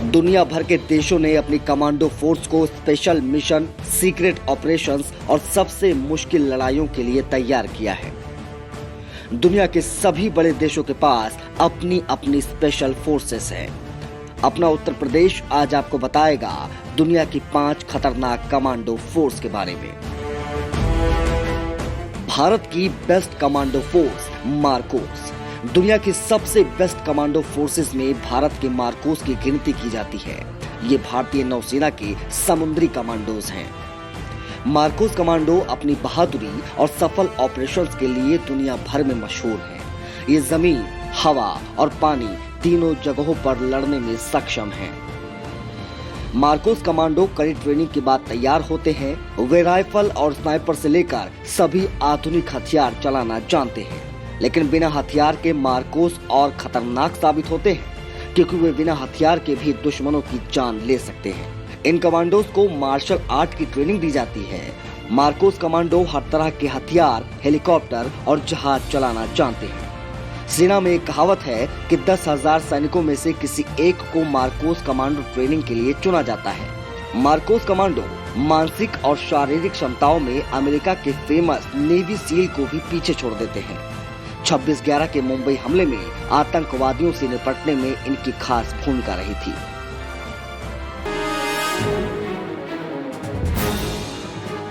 दुनिया भर के देशों ने अपनी कमांडो फोर्स को स्पेशल मिशन, सीक्रेट ऑपरेशंस और सबसे मुश्किल लड़ाइयों के लिए तैयार किया है। दुनिया के सभी बड़े देशों के पास अपनी अपनी स्पेशल फोर्सेस है। अपना उत्तर प्रदेश आज आपको बताएगा दुनिया की 5 खतरनाक कमांडो फोर्स के बारे में। भारत की बेस्ट कमांडो फोर्स मार्कोस। दुनिया की सबसे बेस्ट कमांडो फोर्सेस में भारत के मार्कोस की गिनती की जाती है। ये भारतीय नौसेना के समुद्री कमांडोज हैं। मार्कोस कमांडो अपनी बहादुरी और सफल ऑपरेशंस के लिए दुनिया भर में मशहूर हैं। ये जमीन, हवा और पानी तीनों जगहों पर लड़ने में सक्षम हैं। मार्कोस कमांडो कड़ी ट्रेनिंग के बाद तैयार होते हैं। वे राइफल और स्नाइपर से लेकर सभी आधुनिक हथियार चलाना जानते हैं, लेकिन बिना हथियार के मार्कोस और खतरनाक साबित होते हैं, क्योंकि वे बिना हथियार के भी दुश्मनों की जान ले सकते हैं। इन कमांडोज को मार्शल आर्ट की ट्रेनिंग दी जाती है। मार्कोस कमांडो हर तरह के हथियार, हेलीकॉप्टर और जहाज चलाना जानते हैं। सेना में एक कहावत है कि 10,000 सैनिकों में से किसी एक को मार्कोस कमांडो ट्रेनिंग के लिए चुना जाता है। मार्कोस कमांडो मानसिक और शारीरिक क्षमताओं में अमेरिका के फेमस नेवी सील को भी पीछे छोड़ देते हैं। 26/11 के मुंबई हमले में आतंकवादियों से निपटने में इनकी खास भूमिका रही थी।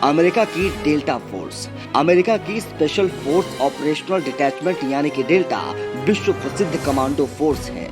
अमेरिका की डेल्टा फोर्स। अमेरिका की स्पेशल फोर्स ऑपरेशनल डिटैचमेंट यानी कि डेल्टा विश्व प्रसिद्ध कमांडो फोर्स है।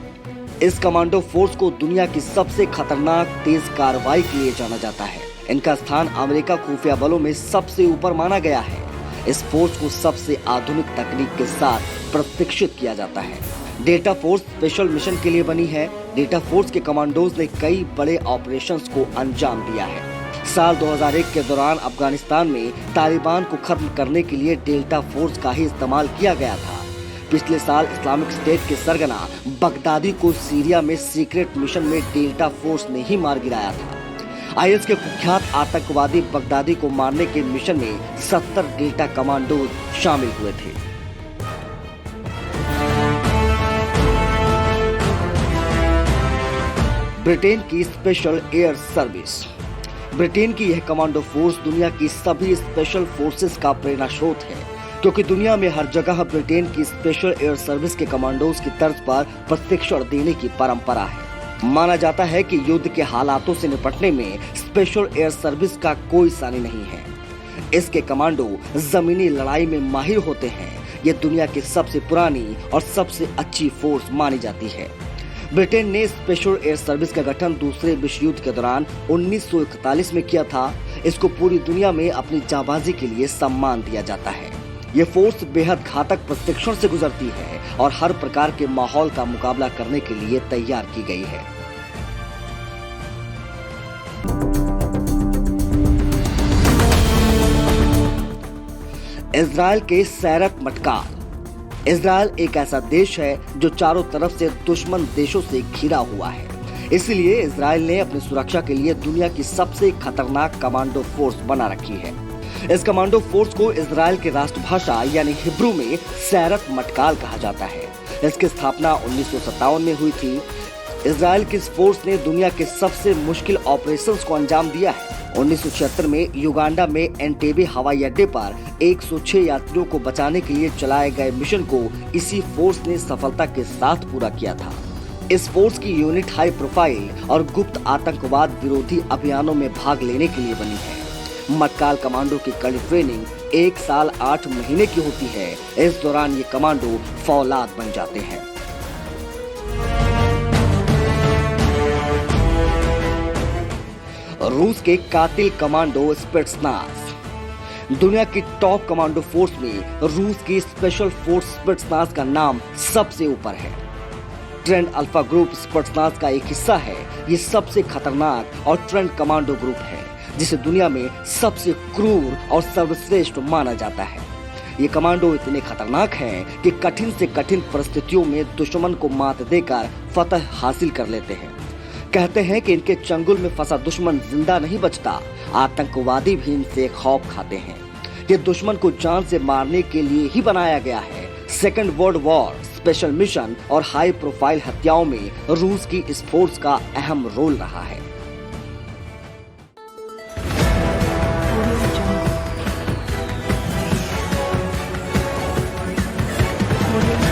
इस कमांडो फोर्स को दुनिया की सबसे खतरनाक तेज कार्रवाई के लिए जाना जाता है। इनका स्थान अमेरिका खुफिया बलों में सबसे ऊपर माना गया है। इस फोर्स को सबसे आधुनिक तकनीक के साथ प्रशिक्षित किया जाता है। डेल्टा फोर्स स्पेशल मिशन के लिए बनी है। डेल्टा फोर्स के कमांडोज ने कई बड़े ऑपरेशंस को अंजाम दिया है। साल 2001 के दौरान अफगानिस्तान में तालिबान को खत्म करने के लिए डेल्टा फोर्स का ही इस्तेमाल किया गया था। पिछले साल इस्लामिक स्टेट के सरगना बगदादी को सीरिया में सीक्रेट मिशन में डेल्टा फोर्स ने ही मार गिराया था। आईएस के कुख्यात आतंकवादी बगदादी को मारने के मिशन में 70 डेल्टा कमांडोज शामिल हुए थे। ब्रिटेन की स्पेशल एयर सर्विस। ब्रिटेन की यह कमांडो फोर्स दुनिया की सभी स्पेशल फोर्सेस का प्रेरणा स्रोत है, क्योंकि दुनिया में हर जगह ब्रिटेन की स्पेशल एयर सर्विस के कमांडोज की तर्ज पर प्रशिक्षण देने की परंपरा है। माना जाता है कि युद्ध के हालातों से निपटने में स्पेशल एयर सर्विस का कोई सानी नहीं है। इसके कमांडो जमीनी लड़ाई में माहिर होते हैं। ये दुनिया की सबसे पुरानी और सबसे अच्छी फोर्स मानी जाती है। ब्रिटेन ने स्पेशल एयर सर्विस का गठन दूसरे विश्व युद्ध के दौरान 1941 में किया था। इसको पूरी दुनिया में अपनी जाबाजी के लिए सम्मान दिया जाता है। ये फोर्स बेहद घातक प्रशिक्षण से गुजरती है और हर प्रकार के माहौल का मुकाबला करने के लिए तैयार की गई है। इजराइल के सैरत मटकाल। इजराइल एक ऐसा देश है जो चारों तरफ से दुश्मन देशों से घिरा हुआ है। इसलिए इजराइल ने अपनी सुरक्षा के लिए दुनिया की सबसे खतरनाक कमांडो फोर्स बना रखी है। इस कमांडो फोर्स को इजराइल की राष्ट्रभाषा यानी हिब्रू में सैरत मटकाल कहा जाता है। इसकी स्थापना 1957 में हुई थी। इजराइल की इस फोर्स ने दुनिया के सबसे मुश्किल ऑपरेशंस को अंजाम दिया है। 1976 में युगांडा में एंटेबे हवाई अड्डे पर 106 यात्रियों को बचाने के लिए चलाए गए मिशन को इसी फोर्स ने सफलता के साथ पूरा किया था। इस फोर्स की यूनिट हाई प्रोफाइल और गुप्त आतंकवाद विरोधी अभियानों में भाग लेने के लिए बनी है। मटकाल कमांडो की कड़ी ट्रेनिंग 1 साल 8 महीने की होती है। इस दौरान ये कमांडो फौलाद बन जाते हैं। रूस के कातिल कमांडो स्पिट्सनाज। दुनिया की टॉप कमांडो फोर्स में रूस की स्पेशल फोर्स स्पिट्सनाज का नाम सबसे ऊपर है। ट्रेंड अल्फा ग्रुप स्पिट्सनाज का एक हिस्सा है। ये सबसे खतरनाक और ट्रेंड कमांडो ग्रुप है, जिसे दुनिया में सबसे क्रूर और सर्वश्रेष्ठ माना जाता है। ये कमांडो इतने खतरनाक हैं कि कठिन से कठिन परिस्थितियों में दुश्मन को मात देकर फतह हासिल कर लेते हैं। कहते हैं कि इनके चंगुल में फंसा दुश्मन जिंदा नहीं बचता। आतंकवादी भी इनसे खौफ खाते हैं। ये दुश्मन को जान से मारने के लिए ही बनाया गया है। Second world war special mission और हाई प्रोफाइल हत्याओं में रूस की इस फोर्स का अहम रोल रहा है। Audio